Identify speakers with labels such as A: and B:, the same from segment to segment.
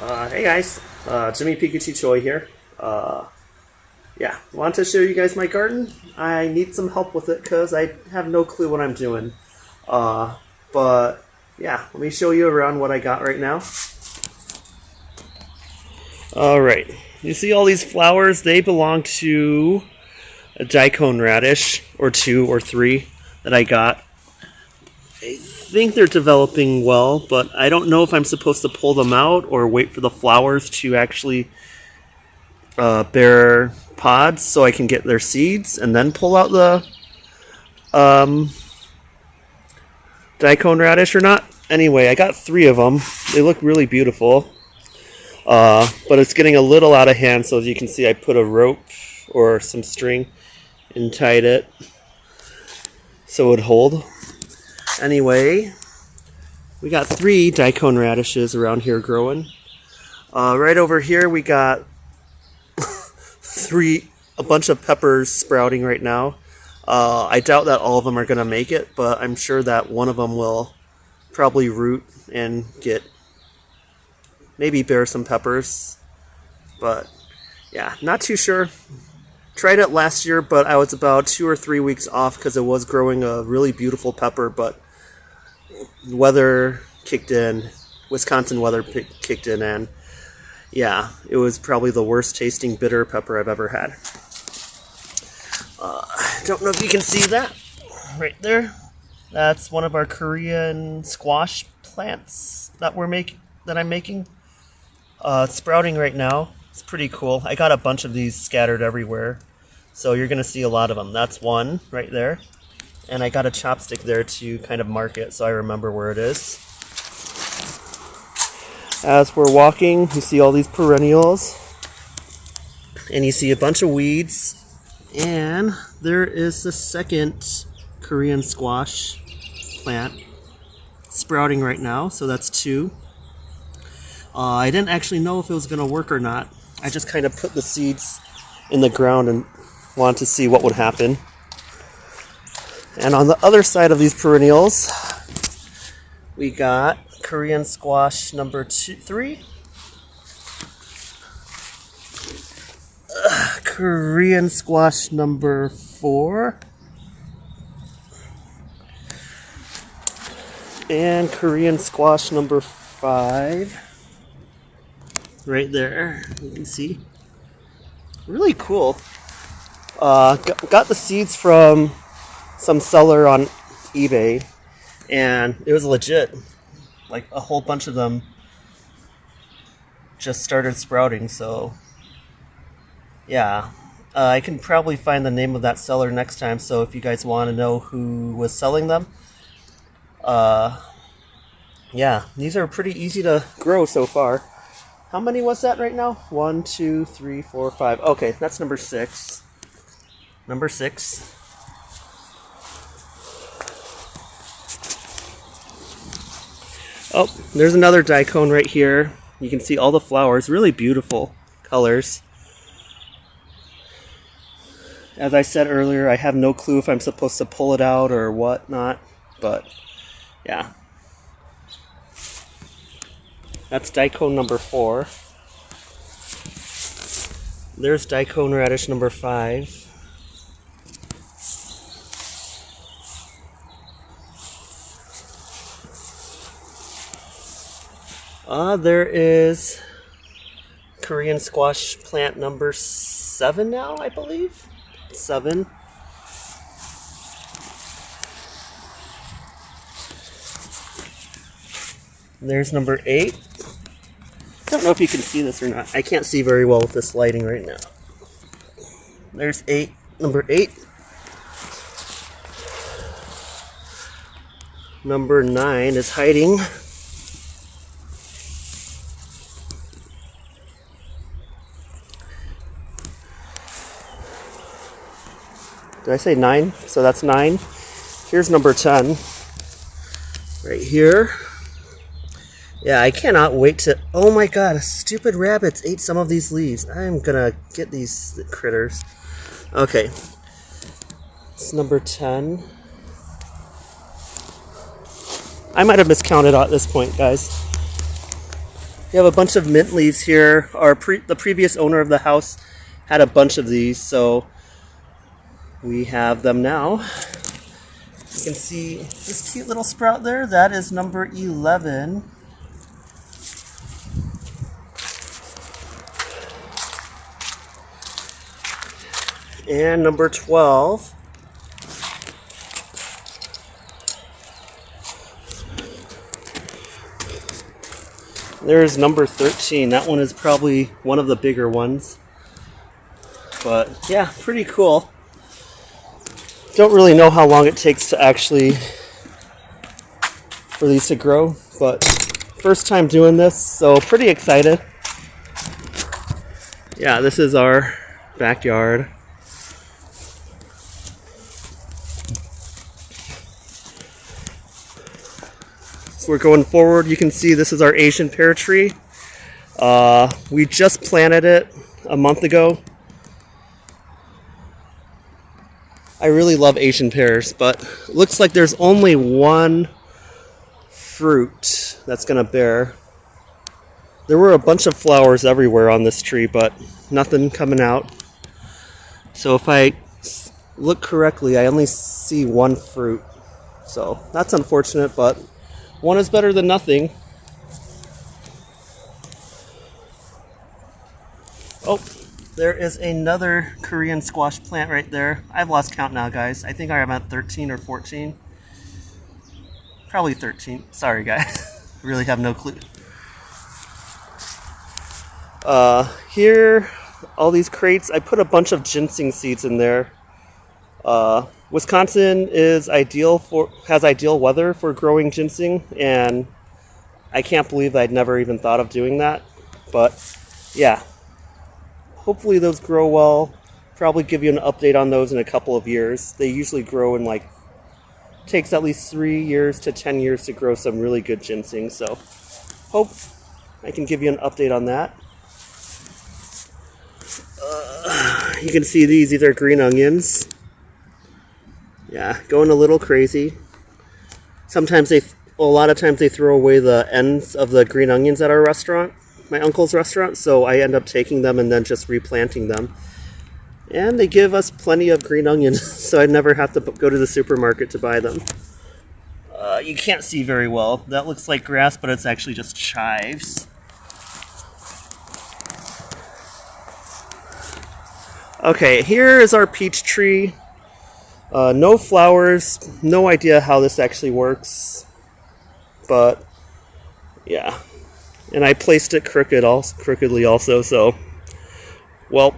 A: Hey guys, Jimmy Pikachu Choi here. Yeah, want to show you guys my garden. I need some help with it because I have no clue what I'm doing. But yeah, let me show you around what I got right now. Alright, you see all these flowers? They belong to a Daikon radish, or 2 or 3 that I got. I think they're developing well, but I don't know if I'm supposed to pull them out or wait for the flowers to actually bear pods so I can get their seeds and then pull out the Daikon radish or not. Anyway, I got 3 of them. They look really beautiful, but it's getting a little out of hand, so as you can see I put a rope or some string and tied it so it would hold. Anyway, we got 3 Daikon radishes around here growing. Right over here we got a bunch of peppers sprouting right now. I doubt that all of them are going to make it, but I'm sure that one of them will probably root and maybe bear some peppers. But yeah, not too sure. Tried it last year, but I was about 2 or 3 weeks off because it was growing a really beautiful pepper, but weather kicked in, Wisconsin weather kicked in, and yeah, it was probably the worst tasting bitter pepper I've ever had. Don't know if you can see that right there. That's one of our Korean squash plants that I'm making. It's sprouting right now. It's pretty cool. I got a bunch of these scattered everywhere, so you're gonna see a lot of them. That's one right there, and I got a chopstick there to kind of mark it so I remember where it is. As we're walking, you see all these perennials, and you see a bunch of weeds, and there is the second Korean squash plant sprouting right now, so that's 2. I didn't actually know if it was going to work or not. I just kind of put the seeds in the ground and wanted to see what would happen. And on the other side of these perennials, we got Korean squash number 3, Korean squash number 4, and Korean squash number 5. Right there, you can see. Really cool. Got the seeds from some seller on eBay, and it was legit. Like a whole bunch of them just started sprouting, so yeah. I can probably find the name of that seller next time, so if you guys want to know who was selling them, yeah, these are pretty easy to grow so far. How many was that right now? 1, 2, 3, 4, 5. Okay, that's number 6. Number 6. Oh, there's another Daikon right here. You can see all the flowers, really beautiful colors. As I said earlier, I have no clue if I'm supposed to pull it out or whatnot, but yeah. That's Daikon number 4. There's Daikon radish number 5. There is Korean squash plant number 7 now, I believe. 7. There's number 8. Don't know if you can see this or not. I can't see very well with this lighting right now. There's 8. Number 8. Number 9 is hiding. Did I say 9? So that's 9. Here's number 10. Right here. Yeah, I cannot wait to... Oh my god, stupid rabbits ate some of these leaves. I'm gonna get these critters. Okay. It's number 10. I might have miscounted at this point, guys. You have a bunch of mint leaves here. The previous owner of the house had a bunch of these, so we have them now. You can see this cute little sprout there. That is number 11. And number 12. There's number 13. That one is probably one of the bigger ones. But yeah, pretty cool. Don't really know how long it takes to actually for these to grow, but first time doing this, so pretty excited. Yeah, this is our backyard. So we're going forward. You can see this is our Asian pear tree. We just planted it a month ago. I really love Asian pears, but it looks like there's only one fruit that's going to bear. There were a bunch of flowers everywhere on this tree, but nothing coming out. So if I look correctly, I only see one fruit. So that's unfortunate, but one is better than nothing. Oh, there is another Korean squash plant right there. I've lost count now, guys. I think I'm at 13 or 14. Probably 13. Sorry, guys. Really have no clue. Here, all these crates, I put a bunch of ginseng seeds in there. Wisconsin has ideal weather for growing ginseng, and I can't believe I'd never even thought of doing that. But yeah, hopefully those grow well. Probably give you an update on those in a couple of years. They usually grow in takes at least 3 years to 10 years to grow some really good ginseng. So hope I can give you an update on that. You can see these are green onions. Yeah, going a little crazy. A lot of times they throw away the ends of the green onions at our restaurant, my uncle's restaurant, so I end up taking them and then just replanting them. And they give us plenty of green onions, so I never have to go to the supermarket to buy them. You can't see very well. That looks like grass, but it's actually just chives. Okay, here is our peach tree. No flowers, no idea how this actually works, but yeah. And I placed it crookedly also, so, well,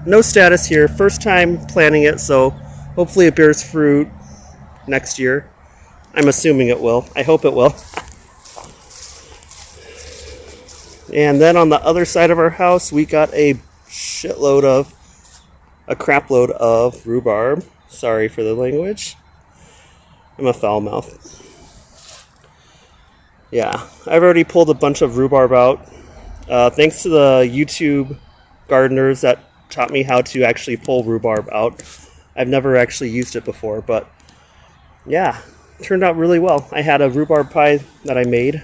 A: no status here. First time planting it, so hopefully it bears fruit next year. I'm assuming it will. I hope it will. And then on the other side of our house, we got a crap load of rhubarb. Sorry for the language. I'm a foul mouth. Yeah, I've already pulled a bunch of rhubarb out. Thanks to the YouTube gardeners that taught me how to actually pull rhubarb out. I've never actually used it before, but yeah, it turned out really well. I had a rhubarb pie that I made.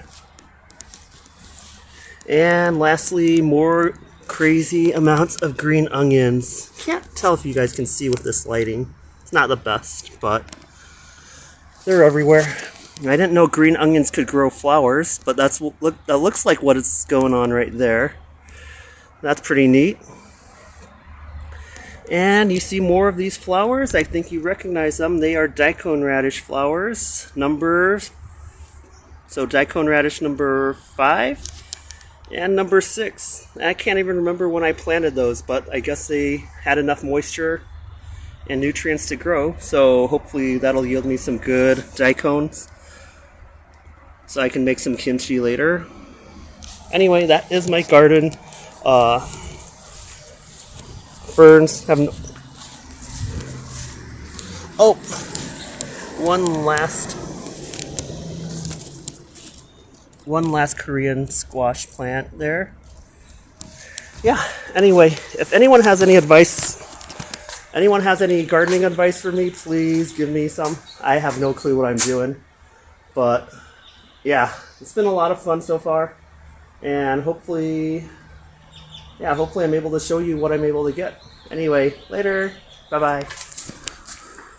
A: And lastly, more crazy amounts of green onions. Can't tell if you guys can see with this lighting. It's not the best, but they're everywhere. I didn't know green onions could grow flowers, but that looks like what is going on right there. That's pretty neat. And you see more of these flowers. I think you recognize them. They are Daikon radish flowers. Daikon radish number 5. And number 6. I can't even remember when I planted those, but I guess they had enough moisture and nutrients to grow. So hopefully that'll yield me some good daikons, so I can make some kimchi later. Anyway, that is my garden. Ferns have one last Korean squash plant there. Yeah, anyway, if anyone has any gardening advice for me, please give me some. I have no clue what I'm doing, but yeah, it's been a lot of fun so far, and hopefully I'm able to show you what I'm able to get. Anyway, later. Bye-bye.